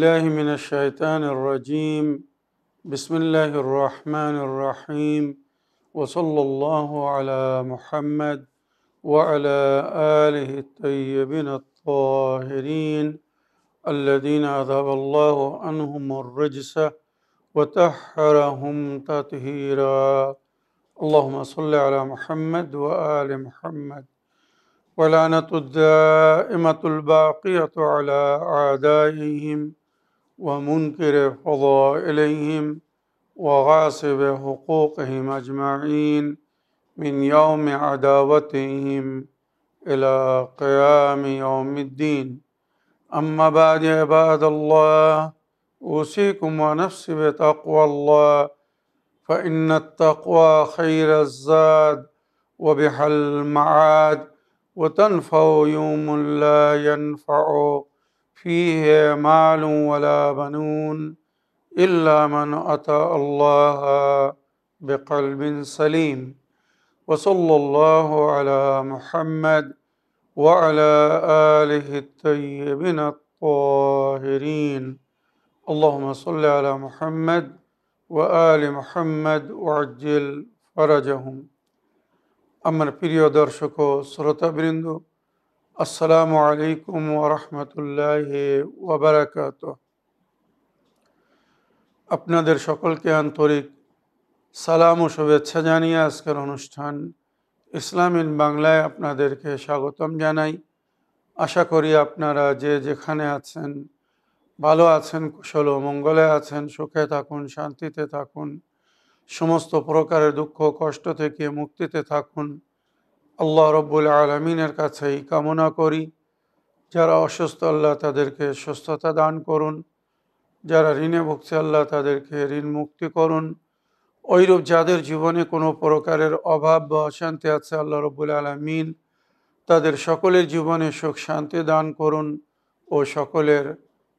بالله من الشيطان الرجيم. بسم الله الرحمن الرحيم. وصلى الله على محمد وعلى آله الطيبين الطاهرين الذين أذهب الله عنهم الرجس وطهرهم تطهيرا. اللهم صل على محمد وآل محمد. ولعنة الدائمة الباقية على أعدائهم ومنكر فضائلهم وغاصب حقوقهم أجمعين من يوم عداوتهم إلى قيام يوم الدين. أما بعد عباد الله، أوصيكم ونفسي بتقوى الله، فإن التقوى خير الزاد وبها المعاد، وتنفع يوم لا ينفع فيه مال ولا بنون إلا من أتى الله بقلب سليم. وصلى الله على محمد وعلى آله الطيبين الطاهرين. اللهم صل على محمد وآل محمد وعجل فرجهم. আমার প্রিয় দর্শক ও শ্রোতাবৃন্দ, আসসালামু আলাইকুম ওয়া রাহমাতুল্লাহি ওয়া বারাকাতুহু। আপনাদের সকলকে আন্তরিক সালাম ও শুভেচ্ছা জানিয়ে আজকের অনুষ্ঠান ইসলাম ইন বাংলায় আপনাদেরকে স্বাগতম জানাই। আশা করি আপনারা যে যেখানে আছেন ভালো আছেন, কুশল ও মঙ্গলে আছেন, সুখে থাকুন, শান্তিতে থাকুন, সমস্ত প্রকারের দুঃখ কষ্ট থেকে মুক্তিতে থাকুন। আল্লাহ রব্বুল আলামিনের কাছেই কামনা করি, যারা অসুস্থ আল্লাহ তাদেরকে সুস্থতা দান করুন, যারা ঋণে ভুগছে আল্লাহ তাদেরকে ঋণ মুক্তি করুন। ওইরূপ যাদের জীবনে কোনো প্রকারের অভাব বা অশান্তি আছে, আল্লাহ রব্বুল আলামিন তাদের সকলের জীবনে সুখ শান্তি দান করুন ও সকলের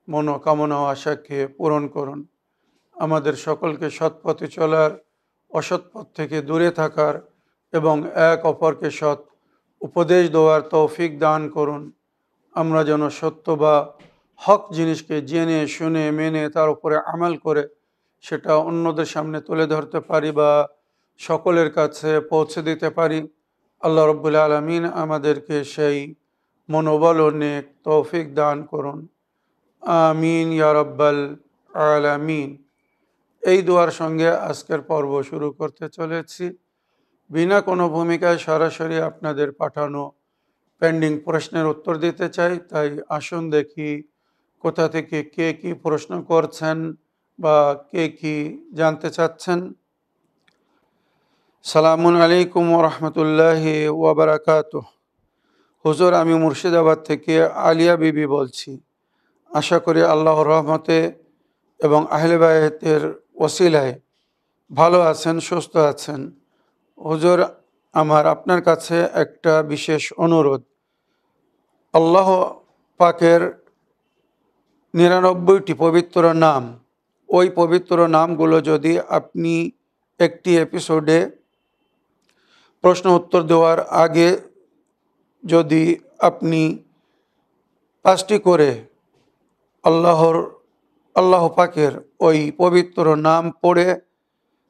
মনোকামনা ও আশাকে পূরণ করুন। আমাদের সকলকে সৎপথে চলার, অসৎ পথ থেকে দূরে থাকার এবং এক অপরকে সৎ উপদেশ দেওয়ার তৌফিক দান করুন। আমরা যেন সত্য বা হক জিনিসকে জেনে শুনে মেনে তার উপরে আমল করে সেটা অন্যদের সামনে তুলে ধরতে পারি বা সকলের কাছে পৌঁছে দিতে পারি। আল্লাহ রব্বুল আলামিন আমাদেরকে সেই মনোবল ও নেক তৌফিক দান করুন। আমিন ইয়া রাব্বাল আলামিন। এই দোয়ার সঙ্গে আজকের পর্ব শুরু করতে চলেছি। বিনা কোনো ভূমিকায় সরাসরি আপনাদের পাঠানো পেন্ডিং প্রশ্নের উত্তর দিতে চাই। তাই আসুন দেখি কোথা থেকে কে কি প্রশ্ন করছেন বা কে কি জানতে চাচ্ছেন। সালামুন আলাইকুম ওয়া রাহমাতুল্লাহি ওয়া বারাকাতুহু। হুজুর, আমি মুর্শিদাবাদ থেকে আলিয়া বিবি বলছি। আশা করি আল্লাহর রহমতে এবং আহলে বায়তের ওসিলায় ভালো আছেন, সুস্থ আছেন। হুজুর, আমার আপনার কাছে একটা বিশেষ অনুরোধ। আল্লাহ পাকের 99টি পবিত্র নাম, ওই পবিত্র নামগুলো যদি আপনি একটি এপিসোডে প্রশ্ন উত্তর দেওয়ার আগে যদি আপনি 5টি করে আল্লাহ পাকের ওই পবিত্র নাম পড়ে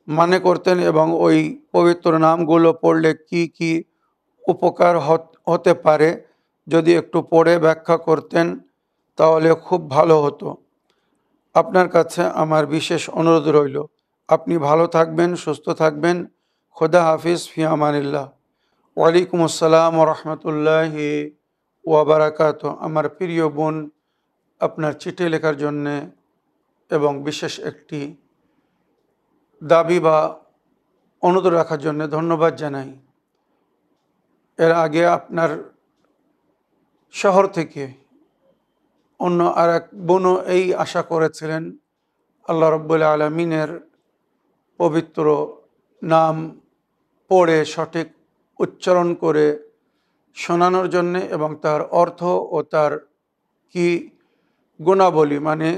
মানে করতেন এবং ওই পবিত্র নামগুলো পড়লে কি কি উপকার হতে পারে যদি একটু পড়ে ব্যাখ্যা করতেন তাহলে খুব ভালো হতো। আপনার কাছে আমার বিশেষ অনুরোধ রইল। আপনি ভালো থাকবেন, সুস্থ থাকবেন। খোদা হাফিজ, ফি আমানিল্লাহ। ওয়ালাইকুম আসসালাম ওয়া রাহমাতুল্লাহি ওয়া বারাকাতুহু। আমার প্রিয় বোন আপনার চিঠি লেখার জন্যে এবং বিশেষ একটি দাবি বা অনুরোধ রাখার জন্য ধন্যবাদ জানাই। এর আগে আপনার শহর থেকে অন্য আর এক বোনও এই আশা করেছিলেন আল্লাহ রব্বুল আলামিনের পবিত্র নাম পড়ে সঠিক উচ্চারণ করে শোনানোর জন্যে এবং তার অর্থ ও তার কি গুণাবলী, মানে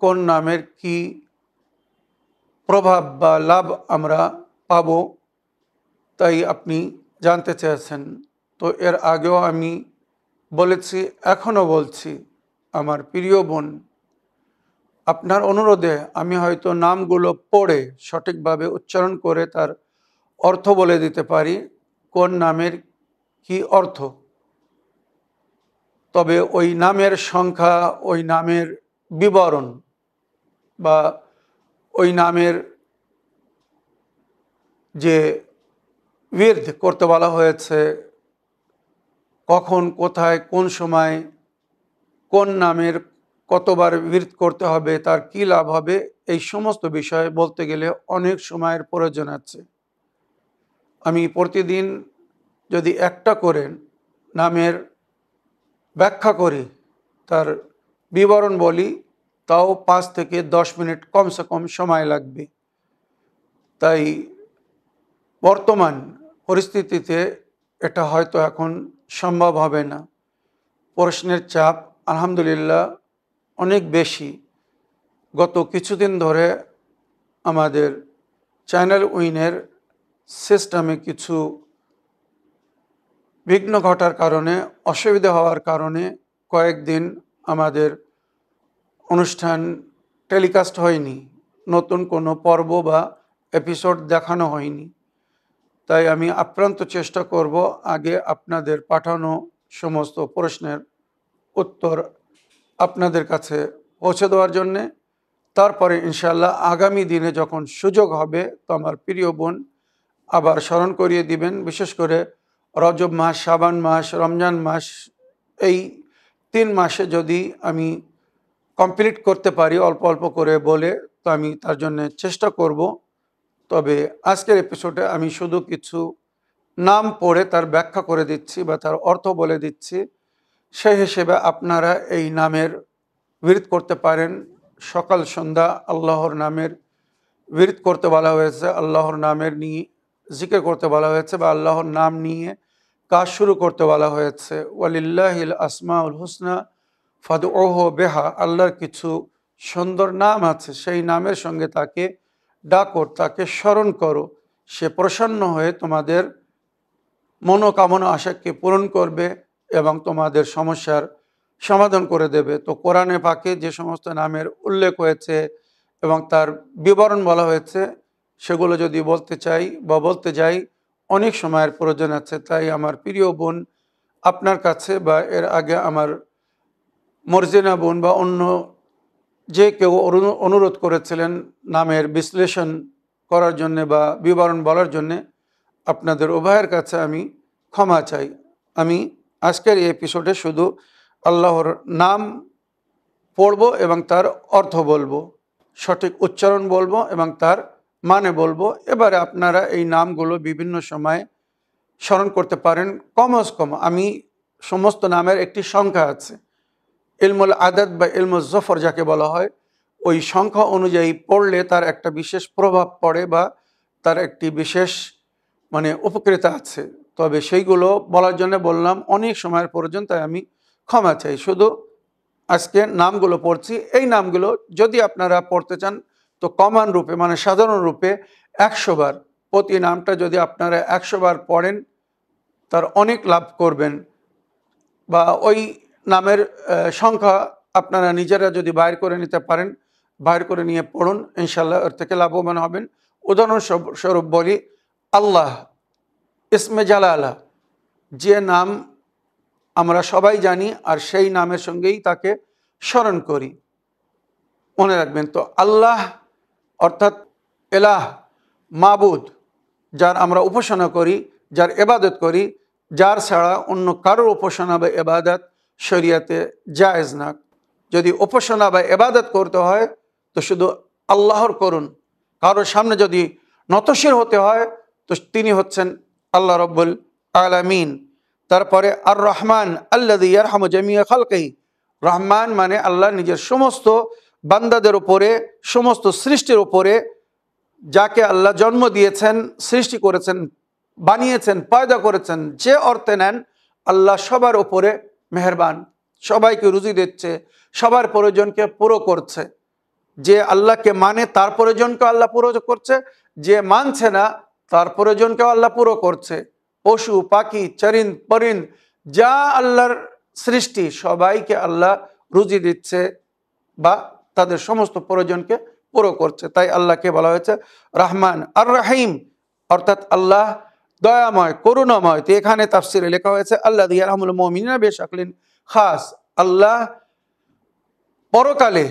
কোন নামের কি প্রভাব বা লাভ আমরা পাব, তাই আপনি জানতে চেয়েছেন। তো এর আগেও আমি বলেছি, এখনও বলছি, আমার প্রিয় বোন, আপনার অনুরোধে আমি হয়তো নামগুলো পড়ে সঠিকভাবে উচ্চারণ করে তার অর্থ বলে দিতে পারি, কোন নামের কি অর্থ। তবে ওই নামের সংখ্যা, ওই নামের বিবরণ বা ওই নামের যে বিরধ করতে বলা হয়েছে, কখন, কোথায়, কোন সময়, কোন নামের কতবার বিরধ করতে হবে, তার কি লাভ হবে, এই সমস্ত বিষয়ে বলতে গেলে অনেক সময়ের প্রয়োজন আছে। আমি প্রতিদিন যদি একটা করে নামের ব্যাখ্যা করি, তার বিবরণ বলি, তাও 5 থেকে 10 মিনিট কমসে কম সময় লাগবে। তাই বর্তমান পরিস্থিতিতে এটা হয়তো এখন সম্ভব হবে না। প্রশ্নের চাপ আলহামদুলিল্লাহ অনেক বেশি। গত কিছুদিন ধরে আমাদের চ্যানেল উইনের সিস্টেমে কিছু বিঘ্ন ঘটার কারণে, অসুবিধা হওয়ার কারণে কয়েকদিন আমাদের অনুষ্ঠান টেলিকাস্ট হয়নি, নতুন কোনো পর্ব বা এপিসোড দেখানো হয়নি। তাই আমি আপ্রান্ত চেষ্টা করব আগে আপনাদের পাঠানো সমস্ত প্রশ্নের উত্তর আপনাদের কাছে পৌঁছে দেওয়ার জন্যে। তারপরে ইনশাআল্লাহ আগামী দিনে যখন সুযোগ হবে, তো আমার প্রিয় বোন আবার স্মরণ করিয়ে দিবেন। বিশেষ করে রজব মাস, শাবান মাস, রমজান মাস, এই 3 মাসে যদি আমি কমপ্লিট করতে পারি অল্প অল্প করে বলে, তো আমি তার জন্য চেষ্টা করব। তবে আজকের এপিসোডে আমি শুধু কিছু নাম পড়ে তার ব্যাখ্যা করে দিচ্ছি বা তার অর্থ বলে দিচ্ছি। সেই হিসেবে আপনারা এই নামের বিরধ করতে পারেন। সকাল সন্ধ্যা আল্লাহর নামের বিরধ করতে বলা হয়েছে, আল্লাহর নামের নিয়ে জিকির করতে বলা হয়েছে, বা আল্লাহর নাম নিয়ে কাজ শুরু করতে বলা হয়েছে। ওয়ালিল্লাহিল আসমাউল হুসনা ফাদউহু বিহা, আল্লাহর কিছু সুন্দর নাম আছে, সেই নামের সঙ্গে তাকে ডাকো, তাকে স্মরণ করো। সে প্রসন্ন হয়ে তোমাদের মনোকামনা আশাকে পূরণ করবে এবং তোমাদের সমস্যার সমাধান করে দেবে। তো কোরআনে পাকে যে সমস্ত নামের উল্লেখ হয়েছে এবং তার বিবরণ বলা হয়েছে, সেগুলো যদি বলতে চাই বা বলতে যাই, অনেক সময়ের প্রয়োজন আছে। তাই আমার প্রিয় বোন আপনার কাছে বা এর আগে আমার মর্জিনা বোন বা অন্য যে কেউ অনুরোধ করেছিলেন নামের বিশ্লেষণ করার জন্যে বা বিবরণ বলার জন্যে, আপনাদের উভয়ের কাছে আমি ক্ষমা চাই। আমি আজকের এই এপিসোডে শুধু আল্লাহর নাম পড়ব এবং তার অর্থ বলবো, সঠিক উচ্চারণ বলবো এবং তার মানে বলবো। এবারে আপনারা এই নামগুলো বিভিন্ন সময় স্মরণ করতে পারেন। কমস কম আমি সমস্ত নামের একটি সংখ্যা আছে, ইলমুল আদাদ বা ইলমুল জফর যাকে বলা হয়, ওই সংখ্যা অনুযায়ী পড়লে তার একটা বিশেষ প্রভাব পড়ে বা তার একটি বিশেষ উপকৃতা আছে। তবে সেইগুলো বলার জন্য বললাম অনেক সময়ের প্রয়োজন, তাই আমি ক্ষমা চাই। শুধু আজকে নামগুলো পড়ছি। এই নামগুলো যদি আপনারা পড়তে চান তো কমন রূপে সাধারণ রূপে 100 বার, প্রতি নামটা যদি আপনারা 100 বার পড়েন তার অনেক লাভ করবেন। বা ওই নামের সংখ্যা আপনারা নিজেরা যদি বাইর করে নিতে পারেন, বাইর করে নিয়ে পড়ুন, ইনশাল্লাহ এর থেকে লাভবান হবেন। উদাহরণস্বরূপ বলি, আল্লাহ ইসমে জালালা, যে নাম আমরা সবাই জানি আর সেই নামের সঙ্গেই তাকে স্মরণ করি, মনে রাখবেন। তো আল্লাহ অর্থাৎ এলাহ, মাবুদ, যার আমরা উপাসনা করি, যার এবাদত করি, যার ছাড়া অন্য কারোর উপাসনা বা এবাদত শরিয়াতে জায়েজ না। যদি উপাসনা বা এবাদত করতে হয় তো শুধু আল্লাহর করুন। কারোর সামনে যদি নতশির হতে হয় তো তিনি হচ্ছেন আল্লাহ রব্বুল আলামিন। তারপরে আর রহমান আল্লাযী ইয়ারহামু জামিআ খালকিহি, রহমান মানে আল্লাহ নিজের সমস্ত বান্দাদের উপরে, সমস্ত সৃষ্টির উপরে, যাকে আল্লাহ জন্ম দিয়েছেন, সৃষ্টি করেছেন, বানিয়েছেন, পয়দা করেছেন, যে অর্থে নেন আল্লাহ সবার উপরে মেহেরবান, সবাইকে রুজি দিচ্ছে, সবার প্রয়োজনকে পুরো করছে। যে আল্লাহকে মানে তার প্রয়োজনকে আল্লাহ পুরো করছে, যে মানছে না তার প্রয়োজনকেও আল্লাহ পুরো করছে। পশু পাখি চরিন্দ পরিন্দ যা আল্লাহর সৃষ্টি, সবাইকে আল্লাহ রুজি দিচ্ছে বা তাদের সমস্ত প্রয়োজনকে পুরো করছে। তাই আল্লাহকে বলা হয়েছে রহমান আর রাহিম, অর্থাৎ আল্লাহ দয়াময় করুণাময়। তো এখানে তাফসিরে লেখা হয়েছে আল্লাহ ইয়ারহামুল মুমিনিনা বিশাকলিন খাস, আল্লাহ পরকালে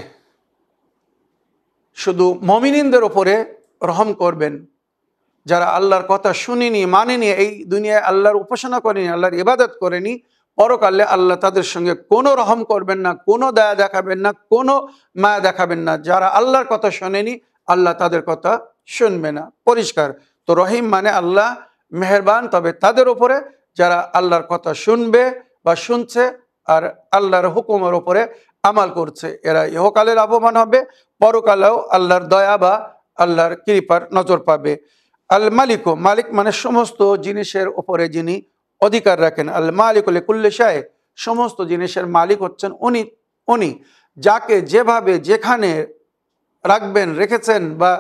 শুধু মুমিনদের উপরে রহম করবেন। যারা আল্লাহর কথা শুনেনি, মানেনি, এই দুনিয়ায় আল্লাহর উপাসনা করেনি, আল্লাহর ইবাদত করেনি, পরকালে আল্লাহ তাদের সঙ্গে কোনো রহম করবেন না, কোনো দয়া দেখাবেন না, কোনো মায়া দেখাবেন না। যারা আল্লাহর কথা শোনেনি, আল্লাহ তাদের কথা শুনবে না। পরিষ্কার। তো রহিম মানে আল্লাহ মেহেরবান, তবে তাদের উপরে যারা আল্লাহর কথা শুনবে বা শুনছে আর আল্লাহর হুকুমের উপরে আমাল করছে, এরা ইহকালে লাভবান হবে, পরকালেও আল্লাহর দয়া বা আল্লাহর কৃপার নজর পাবে। আল মালিক, মালিক মানে সমস্ত জিনিসের উপরে যিনি অধিকার রাখেন। আল মালিক লিকুল্লি শাই, সমস্ত জিনিসের মালিক হচ্ছেন উনি। যাকে যেভাবে যেখানে রাখবেন, রেখেছেন বা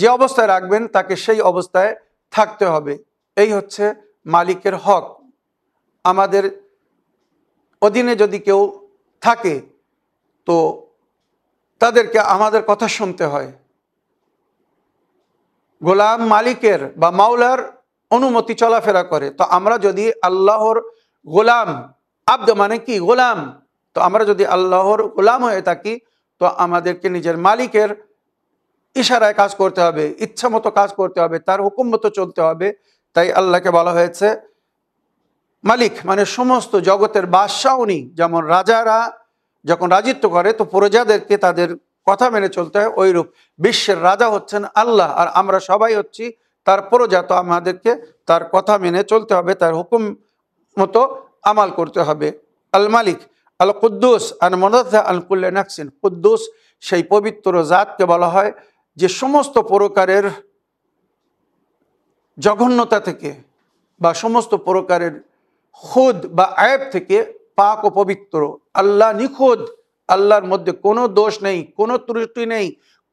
যে অবস্থায় রাখবেন তাকে সেই অবস্থায় থাকতে হবে। এই হচ্ছে মালিকের হক। আমাদের অধীনে যদি কেউ থাকে তো তাদেরকে আমাদের কথা শুনতে হয়। গোলাম মালিকের বা মাওলার অনুমতি চলাফেরা করে। তো আমরা যদি আল্লাহর গোলাম, আব্দ মানে কি গোলাম, তো আমরা যদি আল্লাহর গোলাম হয়ে থাকি তো আমাদেরকে নিজের মালিকের ইশারায় কাজ করতে হবে, ইচ্ছা মতো কাজ করতে হবে, তার হুকুম মতো চলতে হবে। তাই আল্লাহকে বলা হয়েছে মালিক, মানে সমস্ত জগতের বাদশাহ উনি। যেমন রাজারা যখন রাজিত্ব করে তো প্রজাদেরকে তাদের কথা মেনে চলতে হয়, ওইরূপ বিশ্বের রাজা হচ্ছেন আল্লাহ, আর আমরা সবাই হচ্ছি তার প্রজা। তো আমাদেরকে তার কথা মেনে চলতে হবে, তার হুকুম মতো আমাল করতে হবে। আল মালিক আল কুদ্দুস আল মুনাজ্জাহ আল কুল্লি নাকসিন, কুদ্দুস সেই পবিত্র জাতকে বলা হয় যে সমস্ত প্রকারের জঘন্যতা থেকে বা সমস্ত প্রকারের খুদ বা আয়েব থেকে পাক ও পবিত্র। আল্লাহ নিখুঁত, আল্লাহর মধ্যে কোনো দোষ নেই, কোনো ত্রুটি নেই,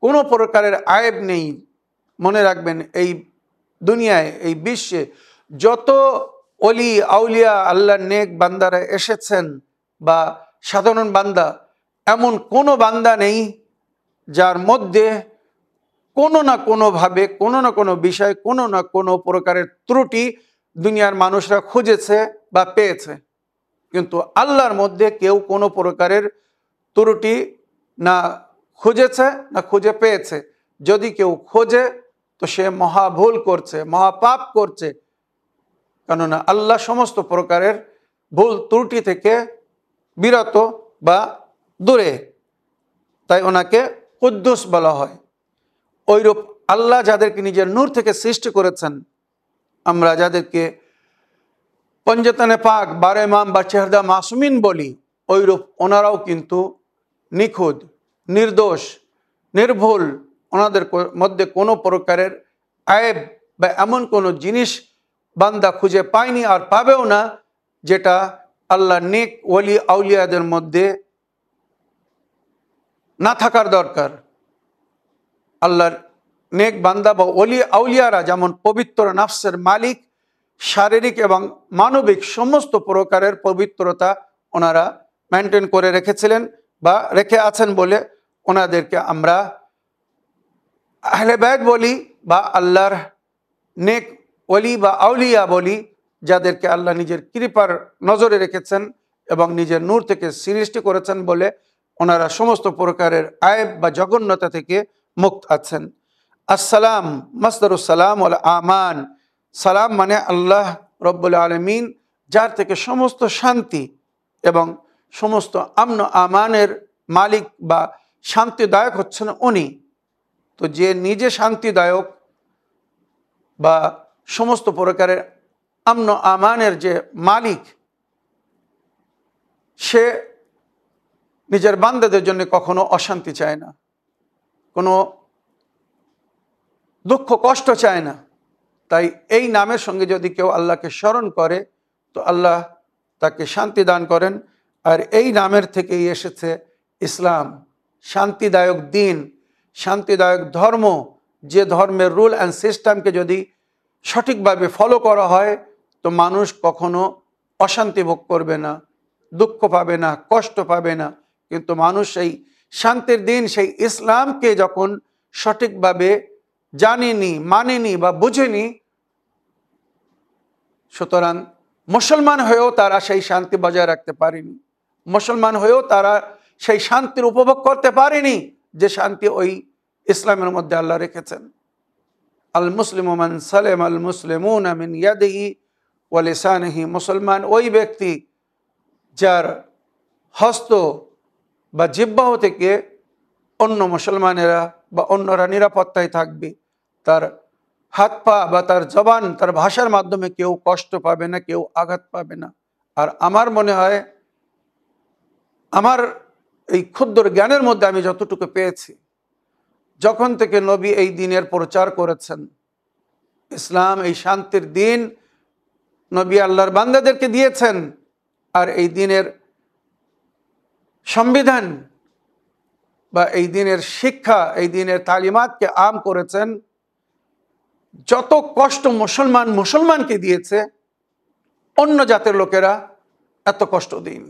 কোনো প্রকারের আয়েব নেই। মনে রাখবেন, এই দুনিয়ায়, এই বিশ্বে যত অলি আউলিয়া আল্লাহর নেক বান্দারা এসেছেন বা সাধারণ বান্দা, এমন কোনো বান্দা নেই যার মধ্যে কোনো না কোনোভাবে, কোনো না কোনো বিষয়, কোনো না কোনো প্রকারের ত্রুটি দুনিয়ার মানুষরা খুঁজেছে বা পেয়েছে। কিন্তু আল্লাহর মধ্যে কেউ কোনো প্রকারের ত্রুটি না খুঁজেছে না খুঁজে পেয়েছে। যদি কেউ খোঁজে তো সে মহা ভুল করছে, মহাপাপ করছে। কেননা আল্লাহ সমস্ত প্রকারের ভুল ত্রুটি থেকে বিরত বা দূরে, তাই ওনাকে কুদ্দুস বলা হয়। ওইরূপ আল্লাহ যাদেরকে নিজের নূর থেকে সৃষ্টি করেছেন, আমরা যাদেরকে পঞ্জতনে পাক, বারে ইমাম বা চেহারদা মাসুমিন বলি, ওইরূপ ওনারাও কিন্তু নিখুঁত, নির্দোষ, নির্ভুল। ওনাদের মধ্যে কোনো প্রকারের আয়েব বা এমন কোনো জিনিস বান্দা খুঁজে পায়নি আর পাবেও না যেটা আল্লাহ নেক ওলি আউলিয়াদের মধ্যে না থাকার দরকার। আল্লাহর নেক বান্দা বা ওলি আউলিয়ারা যেমন পবিত্র নাফসের মালিক, শারীরিক এবং মানবিক সমস্ত প্রকারের পবিত্রতা ওনারা মেনটেন করে রেখেছিলেন বা রেখে আছেন বলে ওনাদেরকে আমরা আহলে বাইত বলি বা আল্লাহর নেক ওলি বা আউলিয়া বলি, যাদেরকে আল্লাহ নিজের কৃপার নজরে রেখেছেন এবং নিজের নূর থেকে সৃষ্টি করেছেন বলে ওনারা সমস্ত প্রকারের আয়েব বা জঘন্যতা থেকে মুক্ত আছেন। আসসালাম মাসদারুসালাম ওয়াল আমান, সালাম মানে আল্লাহ রব্বুল আলমিন, যার থেকে সমস্ত শান্তি এবং সমস্ত আমন আমানের মালিক বা শান্তিদায়ক হচ্ছেন উনি। তো যে নিজে শান্তিদায়ক বা সমস্ত প্রকারের আমন আমানের যে মালিক, সে নিজের বান্দাদের জন্য কখনো অশান্তি চায় না, কোনো দুঃখ কষ্ট চায় না। তাই এই নামের সঙ্গে যদি কেউ আল্লাহকে স্মরণ করে তো আল্লাহ তাকে শান্তি দান করেন। আর এই নামের থেকেই এসেছে ইসলাম, শান্তিদায়ক দিন, শান্তিদায়ক ধর্ম। যে ধর্মের রুল অ্যান্ড সিস্টেমকে যদি সঠিকভাবে ফলো করা হয় তো মানুষ কখনো অশান্তি ভোগ করবে না, দুঃখ পাবে না, কষ্ট পাবে না। কিন্তু মানুষ এই শান্তির দিন সেই ইসলামকে যখন সঠিকভাবে জানেনি, মানেনি বা বুঝেনি, সুতরাং মুসলমান হয়েও তারা সেই শান্তি বজায় রাখতে পারেনি, মুসলমান হয়েও তারা সেই শান্তির উপভোগ করতে পারেনি যে শান্তি ওই ইসলামের মধ্যে আল্লাহ রেখেছেন। আল মুসলিমু মান সালাম আল মুসলিমুনা মিন ইয়াদিহি ওয়া লিসানিহি, মুসলমান ওই ব্যক্তি যার হস্ত বা জিহ্বা থেকে অন্য মুসলমানেরা বা অন্যরা নিরাপত্তায় থাকবে, তার হাত পা বা তার জবান, তার ভাষার মাধ্যমে কেউ কষ্ট পাবে না, কেউ আঘাত পাবে না। আর আমার মনে হয়, আমার এই ক্ষুদ্র জ্ঞানের মধ্যে আমি যতটুকু পেয়েছি, যখন থেকে নবী এই দিনের প্রচার করেছেন, ইসলাম এই শান্তির দিন নবী আল্লাহর বান্দাদেরকে দিয়েছেন, আর এই দিনের সংবিধান বা এই দিনের শিক্ষা, এই দিনের তালিমাতকে আম করেছেন, যত কষ্ট মুসলমানকে দিয়েছে অন্য জাতের লোকেরা এত কষ্ট দিন।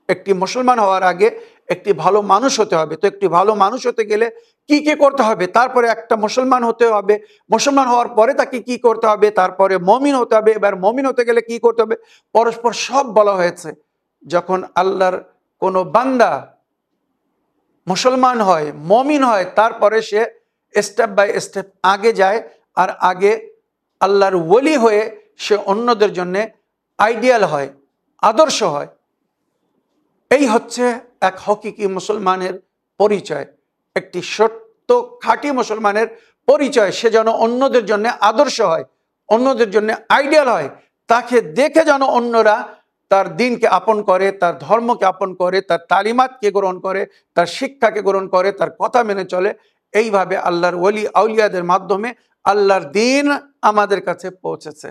একটি মুসলমান হওয়ার আগে একটি ভালো মানুষ হতে হবে। তো একটি ভালো মানুষ হতে গেলে কি কি করতে হবে, তারপরে একটা মুসলমান হতে হবে, মুসলমান হওয়ার পরে তাকে কি করতে হবে, তারপরে মমিন হতে হবে, এবার মমিন হতে গেলে কি করতে হবে, পরস্পর সব বলা হয়েছে। যখন আল্লাহর কোনো বান্দা মুসলমান হয়, মমিন হয়, তারপরে সে স্টেপ বাই স্টেপ আগে যায়, আর আগে আল্লাহর ওলি হয়ে সে অন্যদের জন্য আইডিয়াল হয়, আদর্শ হয়। এই হচ্ছে এক হকিকি মুসলমানের পরিচয়, একটি সত্য খাঁটি মুসলমানের পরিচয়। সে যেন অন্যদের জন্য আদর্শ হয়, অন্যদের জন্য আইডিয়াল হয়, তাকে দেখে যেন অন্যরা তার দিনকে আপন করে, তার ধর্মকে আপন করে, তার তালিমাতকে গ্রহণ করে, তার শিক্ষাকে গ্রহণ করে, তার কথা মেনে চলে। এইভাবে আল্লাহর ওলি আউলিয়াদের মাধ্যমে আল্লাহর দিন আমাদের কাছে পৌঁছেছে।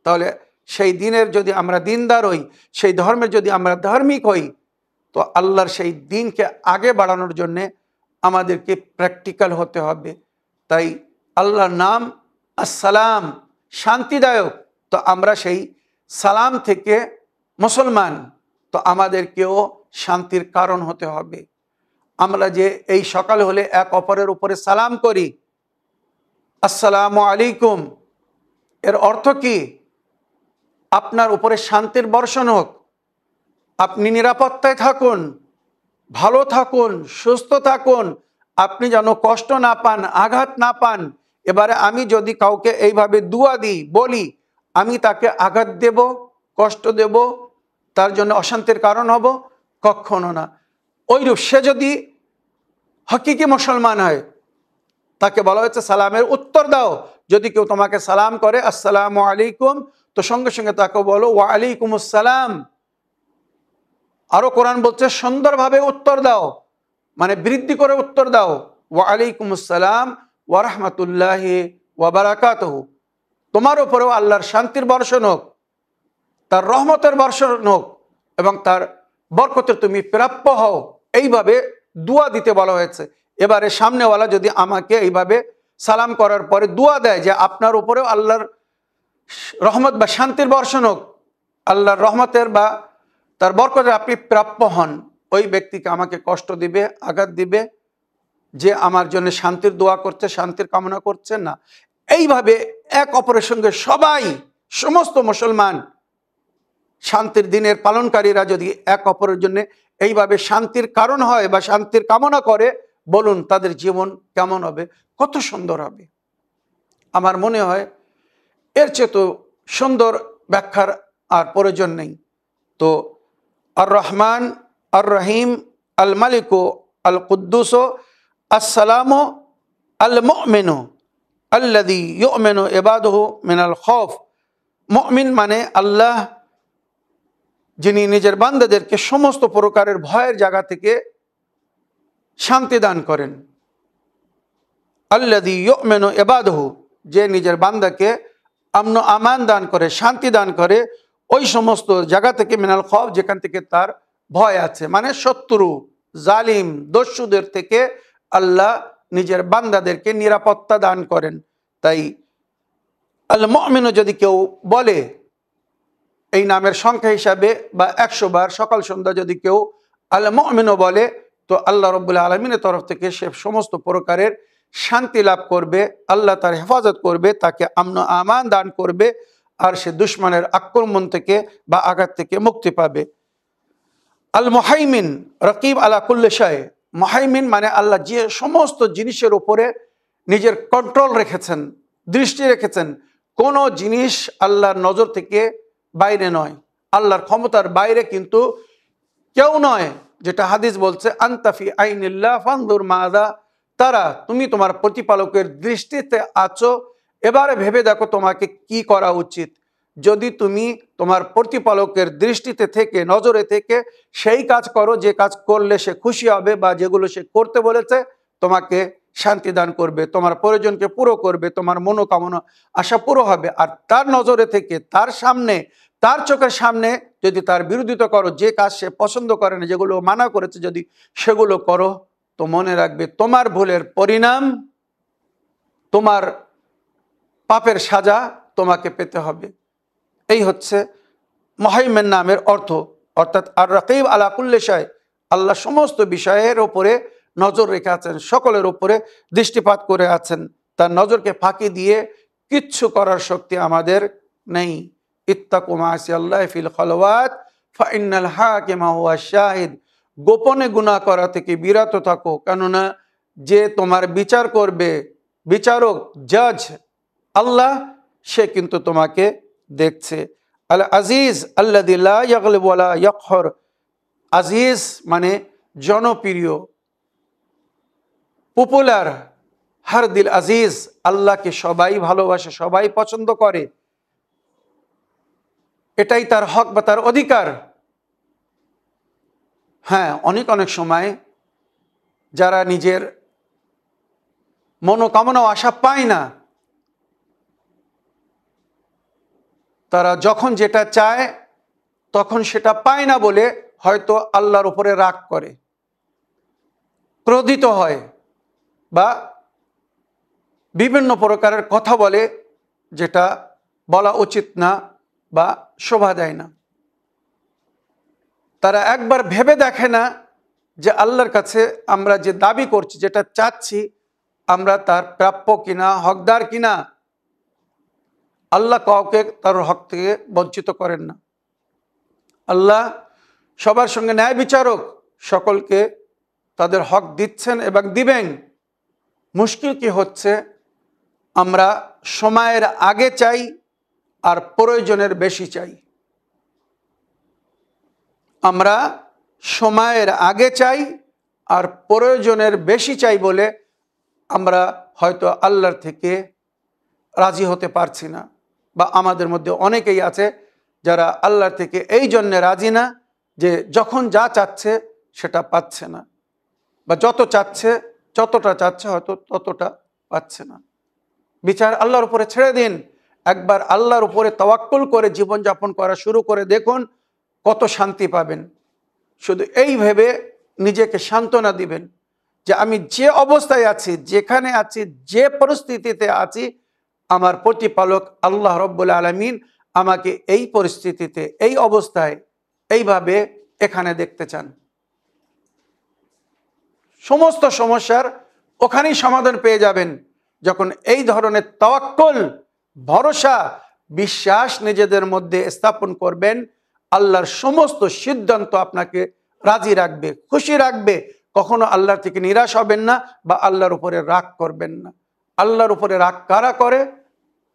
তাহলে সেই দিনের যদি আমরা দিনদার হই, সেই ধর্মের যদি আমরা ধার্মিক হই, তো আল্লাহর সেই দিনকে আগে বাড়ানোর জন্যে আমাদেরকে প্র্যাকটিক্যাল হতে হবে। তাই আল্লাহর নাম আসসালাম, শান্তিদায়ক। তো আমরা সেই সালাম থেকে মুসলমান, তো আমাদেরকেও শান্তির কারণ হতে হবে। আমরা যে এই সকাল হলে এক অপরের উপরে সালাম করি, আসসালামু আলাইকুম, এর অর্থ কি? আপনার উপরে শান্তির বর্ষণ হোক, আপনি নিরাপত্তায় থাকুন, ভালো থাকুন, সুস্থ থাকুন, আপনি যেন কষ্ট না পান, আঘাত না পান। এবারে আমি যদি কাউকে এইভাবে দুয়া দিই, বলি, আমি তাকে আঘাত দেব, কষ্ট দেব, তার জন্য অশান্তির কারণ হব? কখনো না। ওইরূপ সে যদি হকিকি মুসলমান হয়, তাকে বলা হয়েছে সালামের উত্তর দাও। যদি কেউ তোমাকে সালাম করে আসসালামু আলাইকুম, তো সঙ্গে সঙ্গে তাকে বলো ওয়া আলাইকুম আসসালাম। আরো কোরআন বলছে সুন্দরভাবে উত্তর দাও, মানে বৃদ্ধি করে উত্তর দাও, ওয়া আলাইকুম আসসালাম ওয়া রাহমাতুল্লাহি ওয়া বারাকাতুহু। তোমার উপরেও আল্লাহর শান্তির বর্ষণ হোক, তার রহমতের বর্ষণ হোক, এবং তার বরকতের তুমি প্রাপ্য হও। এইভাবে দুয়া দিতে বলা হয়েছে। এবারে সামনেওয়ালা যদি আমাকে এইভাবে সালাম করার পরে দুয়া দেয় যে আপনার উপরেও আল্লাহর রহমত বা শান্তির বর্ষণ হোক, আল্লাহর রহমতের বা তার বরকতের আপনি প্রাপ্য হন, ওই ব্যক্তিকে আমাকে কষ্ট দিবে, আঘাত দিবে, যে আমার জন্য শান্তির দোয়া করছে, শান্তির কামনা করছে না। এইভাবে এক অপরের সঙ্গে সবাই, সমস্ত মুসলমান শান্তির দিনের পালনকারীরা যদি এক অপরের জন্য এইভাবে শান্তির কারণ হয় বা শান্তির কামনা করে, বলুন তাদের জীবন কেমন হবে, কত সুন্দর হবে। আমার মনে হয় এর চেয়ে তো সুন্দর ব্যাখ্যার আর প্রয়োজন নেই। তো আর রহমান, আর রহিম, আল মালিকু, আল কুদ্দুস, আসসালামু, আল মুমিনু আল্লাযী ইউমিনু ইবাদুহু মিনাল খৌফ। মুমিন মানে আল্লাহ যিনি নিজের বান্দাদেরকে সমস্ত প্রকারের ভয়ের জায়গা থেকে শান্তি দান করেন। আল্লাযী ইউমিনু ইবাদুহু, যে নিজের বান্দাকে আমন আমান দান করে, শান্তি দান করে ওই সমস্ত জায়গা থেকে, মিনাল খৌফ, যেখান থেকে তার ভয় আছে, মানে শত্রু, জালিম, দস্যুদের থেকে আল্লাহ নিজের বান্দাদেরকে নিরাপত্তা দান করেন। তাই আল মুমিনু যদি কেউ বলে, এই নামের সংখ্যা হিসাবে বা 100 বার সকাল সন্ধ্যা যদি কেউ আল মুমিনু বলে, তো আল্লাহ রব্বুল আলমিনের তরফ থেকে সে সমস্ত প্রকারের শান্তি লাভ করবে, আল্লাহ তার হেফাজত করবে, তাকে আমন আমান দান করবে, আর সে দুশ্মনের আক্রমণ থেকে বা আঘাত থেকে মুক্তি পাবে। আল মুহাইমিন রকিব আলা কুল্লি শাই। মুহাইমিন মানে আল্লাহ যে সমস্ত জিনিসের উপরে নিজের কন্ট্রোল রেখেছেন, দৃষ্টি রেখেছেন। কোনো জিনিস আল্লাহর নজর থেকে বাইরে নয়, আল্লাহর ক্ষমতার বাইরে কিন্তু কেউ নয়। যেটা হাদিস বলছে, আনতাফি আইনিল্লাহ ফানজুর মাযা তারা, তুমি তোমার প্রতিপালকের দৃষ্টিতে আছো, এবারে ভেবে দেখো তোমাকে কি করা উচিত। যদি তুমি তোমার প্রতিপালকের দৃষ্টিতে থেকে, নজরে থেকে সেই কাজ করো যে কাজ করলে সে খুশি হবে, বা যেগুলো সে করতে বলেছে তোমাকে শান্তি দান করবে, তোমার প্রয়োজনকে পুরো করবে, তোমার মনোকামনা আশা পুরো হবে। আর তার নজরে থেকে, তার সামনে, তার চোখের সামনে যদি তার বিরোধিতা করো, যে কাজ সে পছন্দ করে না, যেগুলো মানা করেছে যদি সেগুলো করো, তো মনে রাখবে তোমার ভুলের পরিণাম, তোমার পাপের সাজা তোমাকে পেতে হবে। এই হচ্ছে মুহাইমিন নামের অর্থ, অর্থাৎ আর রাকিব আলা কুল্লি শাই। আল্লাহ সমস্ত বিষয়ের ওপরে নজর রেখে আছেন, সকলের উপরে দৃষ্টিপাত করে আছেন। তার নজরকে ফাঁকি দিয়ে কিচ্ছু করার শক্তি আমাদের নেই। ইত্তাকু মাসিয়াল্লাহি ফিল খালওয়াত ফাইন্নাল হাকিমা হুয়া শাহিদ। গোপনে গুনাহ করা থেকে বিরত থাকো, কেননা যে তোমার বিচার করবে, বিচারক, জাজ আল্লাহ, সে কিন্তু তোমাকে দেখছে। আল আজিজ আল্লাযী লা ইয়াগলিবু ওয়া লা ইয়াকহার। আজিজ মানে জনপ্রিয়, পপুলার। হার দিল আজিজ, আল্লাহকে সবাই ভালোবাসে, সবাই পছন্দ করে, এটাই তার হক বা তার অধিকার। হ্যাঁ, অনেক অনেক সময় যারা নিজের মনোকামনা আশা পায় না, তারা যখন যেটা চায় তখন সেটা পায় না বলে হয়তো আল্লাহর উপরে রাগ করে, ক্রোধিত হয়, বা বিভিন্ন প্রকারের কথা বলে, যেটা বলা উচিত না বা শোভা দেয় না। তারা একবার ভেবে দেখে না যে আল্লাহর কাছে আমরা যে দাবি করছি, যেটা চাচ্ছি, আমরা তার প্রাপ্য কিনা, হকদার কিনা। আল্লাহ কাউকে তার হক থেকে বঞ্চিত করেন না। আল্লাহ সবার সঙ্গে ন্যায় বিচারক, সকলকে তাদের হক দিচ্ছেন এবং দিবেন। মুশকিল কি হচ্ছে, আমরা সময়ের আগে চাই আর প্রয়োজনের বেশি চাই। আমরা সময়ের আগে চাই আর প্রয়োজনের বেশি চাই বলে আমরা হয়তো আল্লাহর থেকে রাজি হতে পারছি না, বা আমাদের মধ্যে অনেকেই আছে যারা আল্লাহর থেকে এই জন্যে রাজি না যে যখন যা চাচ্ছে সেটা পাচ্ছে না, বা যতটা চাচ্ছে হয়তো ততটা পাচ্ছে না। বিচার আল্লাহর উপরে ছেড়ে দিন। একবার আল্লাহর উপরে তাওয়াক্কুল করে জীবনযাপন করা শুরু করে দেখুন, কত শান্তি পাবেন। শুধু এই ভেবে নিজেকে সান্ত্বনা দিবেন যে আমি যে অবস্থায় আছি, যেখানে আছি, যে পরিস্থিতিতে আছি, আমার প্রতিপালক আল্লাহ রব্বুল আলামিন আমাকে এই পরিস্থিতিতে, এই অবস্থায়, এইভাবে এখানে দেখতে চান। সমস্ত সমস্যার ওখানেই সমাধান পেয়ে যাবেন যখন এই ধরনের তাওয়াক্কুল, ভরসা, বিশ্বাস নিজেদের মধ্যে স্থাপন করবেন। আল্লাহর সমস্ত সিদ্ধান্ত আপনাকে রাজি রাখবে, খুশি রাখবে। কখনো আল্লাহর থেকে নিরাশ হবেন না, বা আল্লাহর উপরে রাগ করবেন না। আল্লাহর উপরে রাগ কারা করে?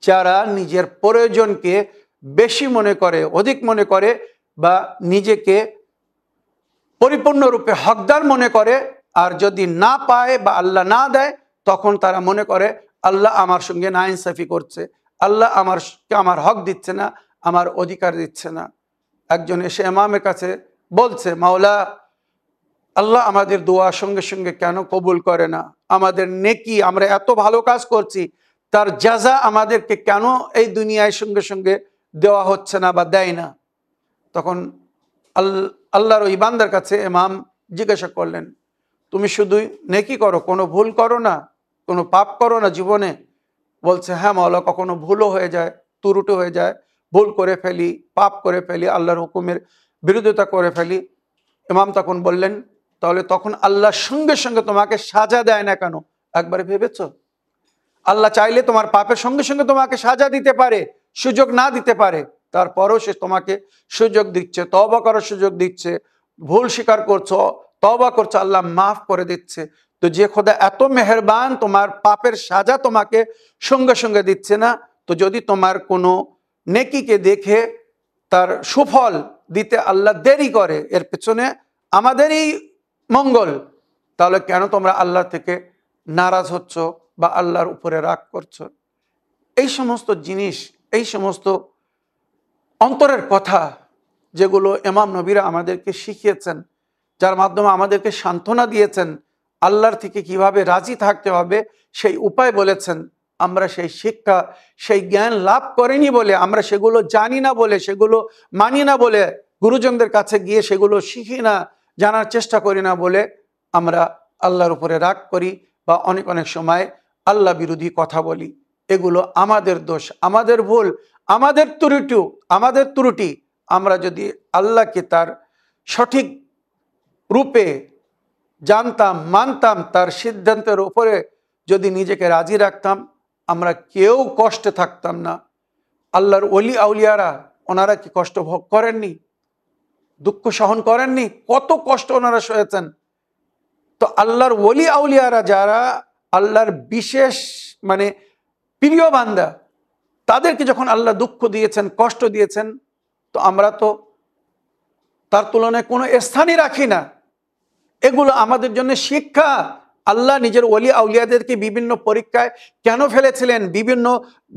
যারা নিজের প্রয়োজনকে বেশি মনে করে, অধিক মনে করে, বা নিজেকে পরিপূর্ণরূপে হকদার মনে করে। আর যদি না পায় বা আল্লাহ না দেয়, তখন তারা মনে করে আল্লাহ আমার সঙ্গে নাইনসাফি করছে, আল্লাহ আমার হক দিচ্ছে না, আমার অধিকার দিচ্ছে না। একজন এসে ইমামের কাছে বলছে, মাওলা, আল্লাহ আমাদের দোয়া সঙ্গে সঙ্গে কেন কবুল করে না? আমাদের নেকি, আমরা এত ভালো কাজ করছি, তার জাযা আমাদেরকে কেন এই দুনিয়ায় সঙ্গে সঙ্গে দেওয়া হচ্ছে না বা দেয় না? তখন আল্লাহর ওই বান্দার কাছে ইমাম জিজ্ঞাসা করলেন, তুমি শুধুই নেকি করো, কোনো ভুল করো না, কোনো পাপ করো না জীবনে? বলছে, হ্যাঁ মাওলা, কখনো ভুলও হয়ে যায়, ত্রুটি হয়ে যায়, ভুল করে ফেলি, পাপ করে ফেলি, আল্লাহর হুকুমের বিরোধিতা করে ফেলি। ইমাম তখন বললেন, তাহলে তখন আল্লাহর সঙ্গে সঙ্গে তোমাকে সাজা দেয় না কেন? একবারে ভেবেছ? আল্লাহ চাইলে তোমার পাপের সঙ্গে সঙ্গে তোমাকে সাজা দিতে পারে, সুযোগ না দিতে পারে, তারপরও সে তোমাকে সুযোগ দিচ্ছে, তওবা করার সুযোগ দিচ্ছে। ভুল স্বীকার করছো, তওবা করছো, আল্লাহ মাফ করে দিচ্ছে। তো যে খোদা এত মেহেরবান, তোমার পাপের সাজা তোমাকে সঙ্গে সঙ্গে দিচ্ছে না, তো যদি তোমার কোনো নেকিকে দেখে তার সুফল দিতে আল্লাহ দেরি করে, এর পেছনে আমাদেরই মঙ্গল, তাহলে কেন তোমরা আল্লাহ থেকে নারাজ হচ্ছ বা আল্লাহর উপরে রাগ করছো? এই সমস্ত জিনিস, এই সমস্ত অন্তরের কথা যেগুলো ইমাম নবীরা আমাদেরকে শিখিয়েছেন, যার মাধ্যমে আমাদেরকে সান্ত্বনা দিয়েছেন, আল্লাহর থেকে কিভাবে রাজি থাকতে হবে সেই উপায় বলেছেন, আমরা সেই শিক্ষা, সেই জ্ঞান লাভ করিনি বলে, আমরা সেগুলো জানি না বলে, সেগুলো মানি না বলে, গুরুজনদের কাছে গিয়ে সেগুলো শিখি না, জানার চেষ্টা করি না বলে আমরা আল্লাহর উপরে রাগ করি বা অনেক অনেক সময় আল্লাহ বিরোধী কথা বলি। এগুলো আমাদের দোষ, আমাদের ভুল, আমাদের ত্রুটি। আমরা যদি আল্লাহকে তার সঠিক রূপে জানতাম, মানতাম, তার সিদ্ধান্তের উপরে যদি নিজেকে রাজি রাখতাম, আমরা কেউ কষ্টে থাকতাম না। আল্লাহর ওলি আউলিয়ারা, ওনারা কি কষ্ট ভোগ করেননি? দুঃখ সহন করেননি? কত কষ্ট ওনারা সয়েছেন। তো আল্লাহর ওলি আউলিয়ারা যারা আল্লাহর বিশেষ মানে প্রিয় বান্দা, তাদেরকে যখন আল্লাহ দুঃখ দিয়েছেন, কষ্ট দিয়েছেন, তো আমরা তো তার তুলনায় কোনো স্থানই রাখি না। এগুলো আমাদের জন্য শিক্ষা। আল্লাহ নিজের ওলি আউলিয়াদেরকে বিভিন্ন পরীক্ষায় কেন ফেলেছিলেন, বিভিন্ন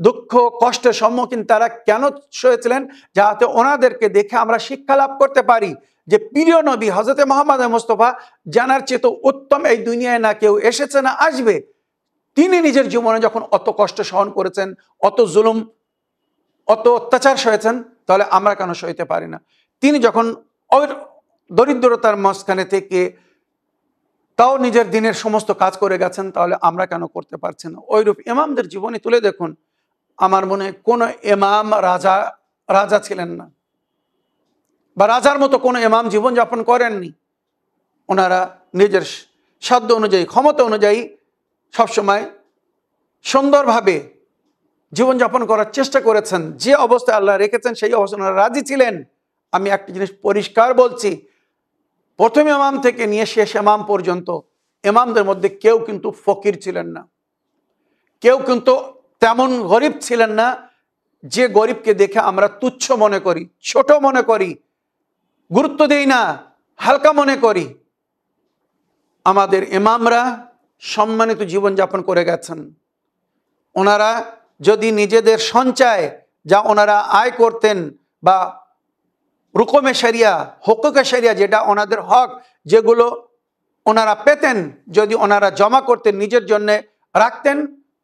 দুঃখ কষ্টের সম্মুখীন তারা কেন সয়েছিলেন, যাতে ওনাদেরকে দেখে আমরা শিক্ষা লাভ করতে পারি যে প্রিয় নবী হযরতে মুহাম্মদ মুস্তাফা জানার চেয়ে তো উত্তম এই দুনিয়ায় না কেউ এসেছে না আসবে। তিনি নিজের জীবনে যখন অত কষ্ট সহন করেছেন, অত জুলুম, অত অত্যাচার সয়েছেন, তাহলে আমরা কেন সইতে পারি না? তিনি যখন দরিদ্রতার মাঝখানে থেকে তাও নিজের দিনের সমস্ত কাজ করে গেছেন, তাহলে আমরা কেন করতে পারছি না? ওইরূপ ইমামদের জীবনী তুলে দেখুন। আমার মনে হয় কোনো ইমাম রাজা ছিলেন না, বা রাজার মতো কোনো ইমাম জীবনযাপন করেননি। ওনারা নিজের সাধ্য অনুযায়ী, ক্ষমতা অনুযায়ী সবসময় সুন্দরভাবে জীবনযাপন করার চেষ্টা করেছেন। যে অবস্থায় আল্লাহ রেখেছেন সেই অবস্থায় ওনারা রাজি ছিলেন। আমি একটা জিনিস পরিষ্কার বলছি, প্রথম ইমাম থেকে নিয়ে শেষ ইমাম পর্যন্ত ইমামদের মধ্যে কেউ কিন্তু ফকির ছিলেন না, কেউ কিন্তু তেমন গরিব ছিলেন না যে গরিবকে দেখে আমরা তুচ্ছ মনে করি, ছোট মনে করি, গুরুত্ব দেই না, হালকা মনে করি। আমাদের ইমামরা সম্মানিত জীবনযাপন করে গেছেন। ওনারা যদি নিজেদের সঞ্চয় যা ওনারা আয় করতেন, বা রুকমে শরিয়া, হুকুকে শরিয়া, যেটা ওনাদের হক, যেগুলো ওনারা পেতেন, যদি ওনারা জমা করতেন, নিজের জন্য রাখতেন,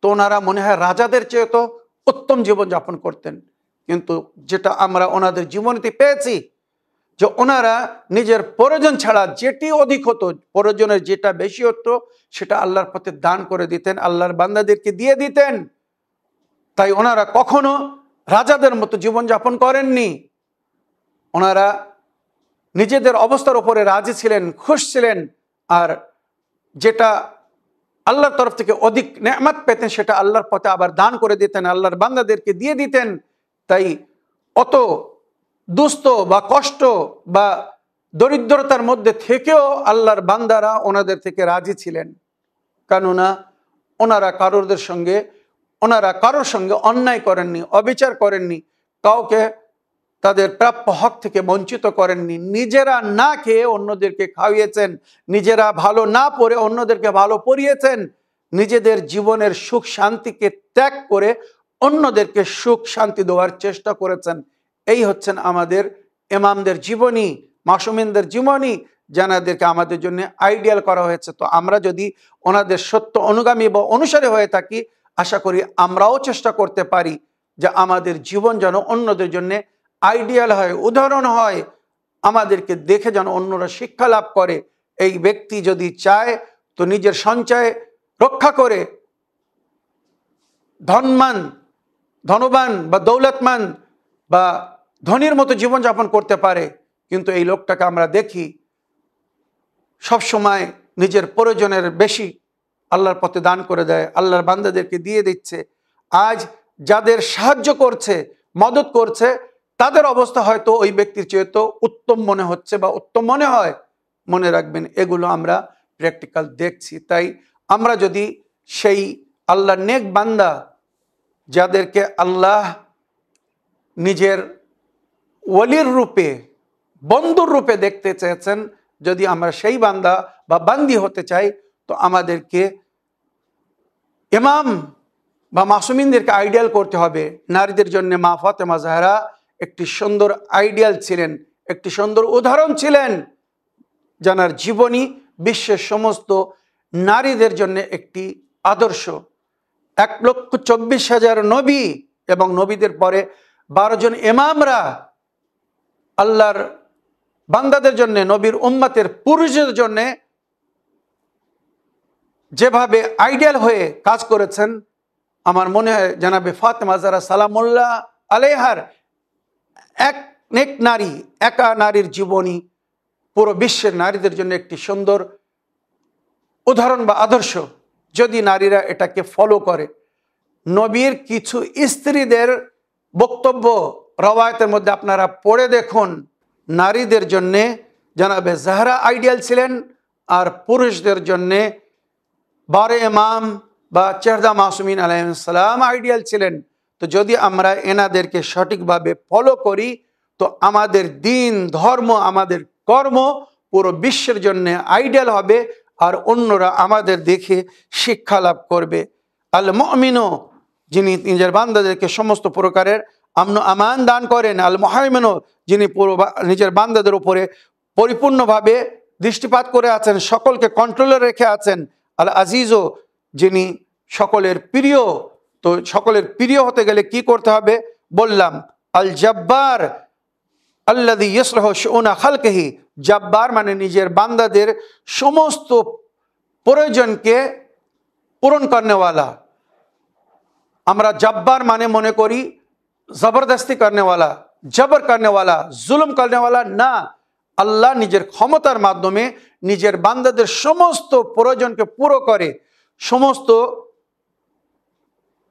তো ওনারা মনে হয় রাজাদের চেয়ে তো উত্তম জীবনযাপন করতেন। কিন্তু যেটা আমরা ওনাদের জীবনীতে পেয়েছি, যে ওনারা নিজের প্রয়োজন ছাড়া যেটি অধিক হতো, প্রয়োজনের যেটা বেশি হতো, সেটা আল্লাহর পথে দান করে দিতেন, আল্লাহর বান্দাদেরকে দিয়ে দিতেন। তাই ওনারা কখনো রাজাদের মতো জীবনযাপন করেননি। ওনারা নিজেদের অবস্থার উপরে রাজি ছিলেন, খুশ ছিলেন, আর যেটা আল্লাহর তরফ থেকে অধিক নেয়ামত পেতেন সেটা আল্লাহর পথে আবার দান করে দিতেন, আল্লাহর বান্দাদেরকে দিয়ে দিতেন। তাই অত দুস্থ বা কষ্ট বা দরিদ্রতার মধ্যে থেকেও আল্লাহর বান্দারা ওনাদের থেকে রাজি ছিলেন। কেননা ওনারা কারোর সঙ্গে অন্যায় করেননি, অবিচার করেননি, কাউকে তাদের প্রাপ্য হক থেকে বঞ্চিত করেননি। নিজেরা না খেয়ে অন্যদেরকে খাওয়িয়েছেন, নিজেরা ভালো না পড়ে অন্যদেরকে ভালো পড়িয়েছেন, নিজেদের জীবনের সুখ শান্তিকে ত্যাগ করে অন্যদেরকে সুখ শান্তি দেওয়ার চেষ্টা করেছেন। এই হচ্ছেন আমাদের ইমামদের জীবনী, মাসুমিনদের জীবনী, যাদেরকে আমাদের জন্য আইডিয়াল করা হয়েছে। তো আমরা যদি ওনাদের সত্য অনুগামী বা অনুসারী হয়ে থাকি, আশা করি আমরাও চেষ্টা করতে পারি যে আমাদের জীবন যেন অন্যদের জন্য আইডিয়াল হয়, উদাহরণ হয়, আমাদেরকে দেখে যেন অন্যরা শিক্ষা লাভ করে। এই ব্যক্তি যদি চায় তো নিজের সঞ্চয় রক্ষা করে ধনবান বা দৌলতমান বা ধনীর মতো জীবনযাপন করতে পারে। কিন্তু এই লোকটাকে আমরা দেখি সব সময় নিজের প্রয়োজনের বেশি আল্লাহর পথে দান করে দেয়, আল্লাহর বান্দাদেরকে দিয়ে দিচ্ছে। আজ যাদের সাহায্য করছে, মদত করছে, তাদের অবস্থা হয়তো ওই ব্যক্তির চেয়ে তো উত্তম মনে হচ্ছে বা উত্তম মনে হয়। মনে রাখবেন, এগুলো আমরা প্র্যাকটিক্যাল দেখছি। তাই আমরা যদি সেই আল্লাহর নেক বান্দা, যাদেরকে আল্লাহ নিজের ওয়ালির রূপে, বন্ধুর রূপে দেখতে চেয়েছেন, যদি আমরা সেই বান্দা বা বান্দি হতে চাই, তো আমাদেরকে ইমাম বা মাসুমিনদেরকে আইডিয়াল করতে হবে। নারীদের জন্য মা ফাতেমা জাহরা একটি সুন্দর আইডিয়াল ছিলেন, একটি সুন্দর উদাহরণ ছিলেন, যার জীবনী বিশ্বের সমস্ত নারীদের জন্য একটি আদর্শ। 1,24,000 নবী এবং নবীদের পরে 12 জন ইমামরা আল্লাহর বান্দাদের জন্য, নবীর উম্মতের পুরুষদের জন্য যেভাবে আইডিয়াল হয়ে কাজ করেছেন, আমার মনে হয় জানাবে ফাতেমা জাহরা সালামুল্লাহ আলাইহার এক নেক নারী, একা নারীর জীবনী পুরো বিশ্বের নারীদের জন্য একটি সুন্দর উদাহরণ বা আদর্শ, যদি নারীরা এটাকে ফলো করে। নবীর কিছু স্ত্রীদের বক্তব্য রওয়ায়াতের মধ্যে আপনারা পড়ে দেখুন, নারীদের জন্যে জানাবে জাহরা আইডিয়াল ছিলেন, আর পুরুষদের জন্যে 12 ইমাম বা চেহরা মাসুমিন আলাইহিস সালাম আইডিয়াল ছিলেন। তো যদি আমরা এনাদেরকে সঠিকভাবে ফলো করি, তো আমাদের দিন, ধর্ম, আমাদের কর্ম পুরো বিশ্বের জন্য আইডিয়াল হবে, আর অন্যরা আমাদের দেখে শিক্ষা লাভ করবে। আল মুমিনু, যিনি নিজের বান্দাদেরকে সমস্ত প্রকারের আমন আমান দান করেন। আল মুহাইমিনু, যিনি পুরো নিজের বান্দাদের উপরে পরিপূর্ণভাবে দৃষ্টিপাত করে আছেন, সকলকে কন্ট্রোলে রেখে আছেন। আল আজিজও, যিনি সকলের প্রিয়। তো সকলের প্রিয় হতে গেলে কি করতে হবে বললাম। আল জব্বার আল্লাযী ইয়াসলাহু শুউনা খালকিহি, জব্বার মানে নিজের বান্দাদের সমস্ত প্রয়োজনকে পূরণ করনেওয়ালা। আমরা জব্বার মানে মনে করি জবরদস্তি করনেওয়ালা, জবর করনেওয়ালা, জুলুম করনেওয়ালা না। আল্লাহ নিজের ক্ষমতার মাধ্যমে নিজের বান্দাদের সমস্ত প্রয়োজনকে পুরো করে, সমস্ত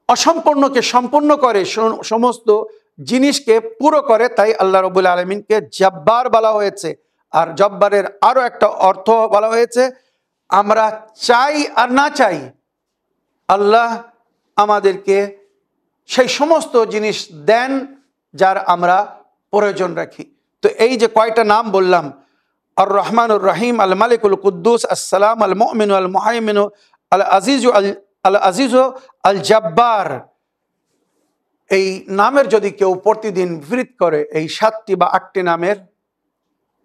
অসম্পূর্ণকে সম্পূর্ণ করে, সমস্ত জিনিসকে পুরো করে। তাই আল্লাহ রাব্বুল আলামিনকে জব্বার বলা হয়েছে। আর জব্বারের আরো একটা অর্থ বলা হয়েছে, আমরা চাই আর না চাই, আল্লাহ আমাদেরকে সেই সমস্ত জিনিস দেন যার আমরা প্রয়োজন রাখি। তো এই যে কয়টা নাম বললাম, আর রহমানুর রহিম, আল মালিকুল কুদ্দুস, আসসালাম, আল মুমিনু, আল মুহাইমিনু, আল আজিজু, আল আজিজু, আল জব্বার, এই নামের যদি কেউ প্রতিদিন বিবৃত করে, এই 7টি বা 8টি নামের,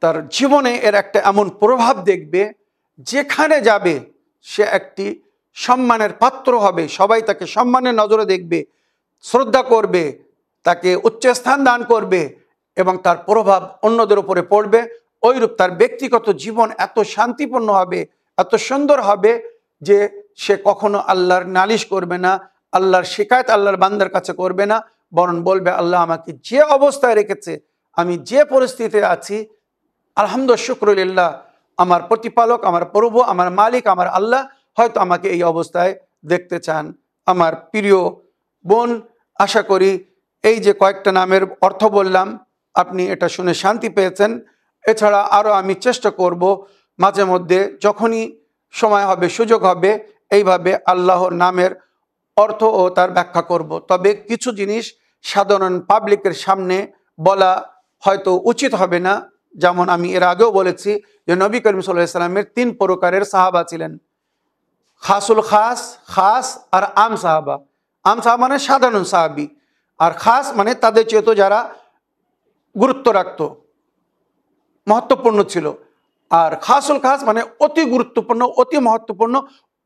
তার জীবনে এর একটা এমন প্রভাব দেখবে, যেখানে যাবে সে একটি সম্মানের পাত্র হবে, সবাই তাকে সম্মানের নজরে দেখবে, শ্রদ্ধা করবে, তাকে উচ্চ স্থান দান করবে, এবং তার প্রভাব অন্যদের উপরে পড়বে। ওইরূপ তার ব্যক্তিগত জীবন এত শান্তিপূর্ণ হবে, এত সুন্দর হবে, যে সে কখনো আল্লাহর নালিশ করবে না, আল্লাহর শিকায়ত আল্লাহর বান্দার কাছে করবে না, বরং বলবে আল্লাহ আমাকে যে অবস্থায় রেখেছে, আমি যে পরিস্থিতিতে আছি, আলহামদুলিল্লাহ, শুকরুলিল্লাহ, আমার প্রতিপালক, আমার প্রভু, আমার মালিক, আমার আল্লাহ হয়তো আমাকে এই অবস্থায় দেখতে চান। আমার প্রিয় বোন, আশা করি এই যে কয়েকটা নামের অর্থ বললাম, আপনি এটা শুনে শান্তি পেয়েছেন। এছাড়া আরও আমি চেষ্টা করব মাঝে মধ্যে, যখনই সময় হবে, সুযোগ হবে, এইভাবে আল্লাহর নামের অর্থ ও তার ব্যাখ্যা করব। তবে কিছু জিনিস সাধারণ পাবলিকের সামনে বলা হয়তো উচিত হবে না। যেমন আমি এর আগেও বলেছি যে নবী করিম সাল্লাল্লাহু আলাইহি ওয়াসাল্লামের 3 প্রকারের সাহাবা ছিলেন, খাসুল খাস, খাস আর আম সাহাবা। আম সাহাবা মানে সাধারণ সাহাবি, আর খাস মানে তাদের চেয়ে তো যারা গুরুত্ব রাখত, মহত্বপূর্ণ ছিল। আর খাসুল খাস মানে অতি গুরুত্বপূর্ণ, অতি মহত্বপূর্ণ,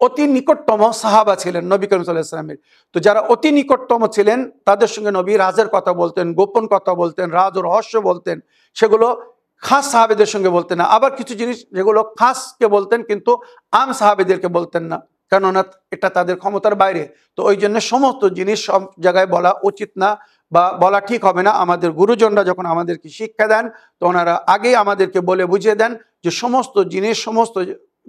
অতি নিকটতম সাহাবা ছিলেন নবী করিম সাল্লাল্লাহু আলাইহি ওয়াসাল্লামের। তো যারা অতি নিকটতম ছিলেন, তাদের সঙ্গে নবী রাজের কথা বলতেন, গোপন কথা বলতেন, রাজ ও রহস্য বলতেন, সেগুলো খাস সাহাবেদের সঙ্গে বলতেন না। আবার কিছু জিনিস যেগুলো খাসকে বলতেন, কিন্তু আম সাহাবেদেরকে বলতেন না, কেননা এটা তাদের ক্ষমতার বাইরে। তো ওই জন্য সমস্ত জিনিস সব জায়গায় বলা উচিত না, বা বলা ঠিক হবে না। আমাদের গুরুজনরা যখন আমাদেরকে শিক্ষা দেন, তো ওনারা আগেই আমাদেরকে বলে বুঝিয়ে দেন, যে সমস্ত জিনিস সমস্ত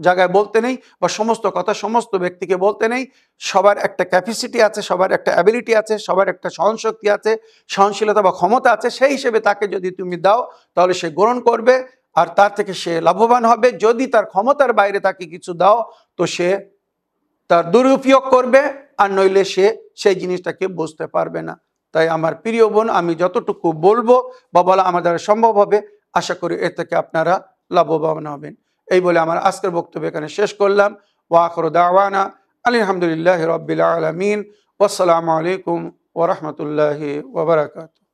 জায়গায় বলতে নেই, বা সমস্ত কথা সমস্ত ব্যক্তিকে বলতে নেই। সবার একটা ক্যাপাসিটি আছে, সবার একটা অ্যাবিলিটি আছে, সবার একটা সহনশক্তি আছে, সহনশীলতা বা ক্ষমতা আছে। সেই হিসেবে তাকে যদি তুমি দাও তাহলে সে গ্রহণ করবে, আর তার থেকে সে লাভবান হবে। যদি তার ক্ষমতার বাইরে তাকে কিছু দাও তো সে তার দুরুপয়োগ করবে, আর নইলে সে সেই জিনিসটাকে বুঝতে পারবে না। তাই আমার প্রিয় বোন, আমি যতটুকু বলবো বা বলা আমার দ্বারা সম্ভব হবে, আশা করি এর থেকে আপনারা লাভবান হবেন। এই বলে আমার আজকের বক্তব্য এখানে শেষ করলাম। ওয়া আখিরু দাওয়ানা আলহামদুলিল্লাহি রাব্বিল আলামিন। ওয়াসসালামু আলাইকুম ওয়া রাহমাতুল্লাহি ওয়া বারাকাতুহু।